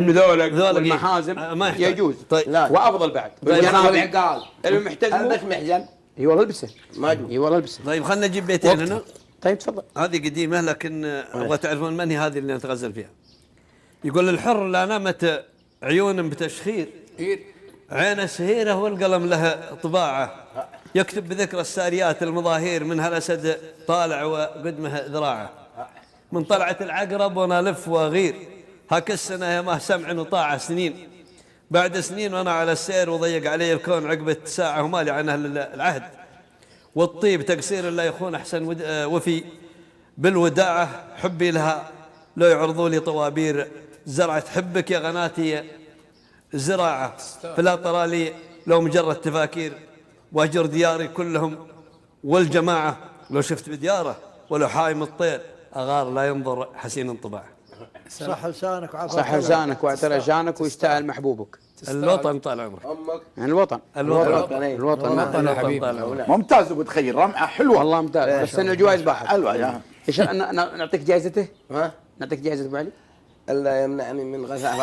انه ذولك والمحازم ما يحتاج. يجوز. طيب. وافضل بعد. الجنابي قال المحتزم البس محزن اي والله البسه ما يجوز. اي والله البسه. طيب خلنا نجيب بيتين هنا. طيب تفضل. هذه قديمة لكن أبغى تعرفون من هي هذه اللي نتغزل فيها. يقول الحر لا نامت عيون بتشخير، عين سهيرة والقلم له طباعة، يكتب بذكر الساريات المظاهير، منها الأسد طالع وقدمه ذراعه، من طلعة العقرب وانا الف واغير، هاك السنة يا ما سمع وطاعة سنين، بعد سنين وانا على السير وضيق علي الكون عقبة ساعة ومالي عن أهل العهد، والطيب تقصير لا يخون أحسن وفي بالوداعة، حبي لها لو يعرضوا لي طوابير زرعة، حبك يا غناتي زراعة، فلا ترى لي لو مجرد تفاكير، واجر دياري كلهم والجماعة، لو شفت بدياره ولو حايم الطير أغار لا ينظر حسين انطباع. صح لسانك وعفاك صح لسانك واعترى جانك ويستاهل محبوبك. الوطن طال عمرك. امك يعني الوطن الوطن يا حبيبي. ممتاز وبتخيل رمعه حلوه والله ممتاز. بس انه الجوائز باحت. حلوه يا ايش نعطيك جائزته؟ ها نعطيك جائزة ابو علي؟ الا يمنعني من غثاء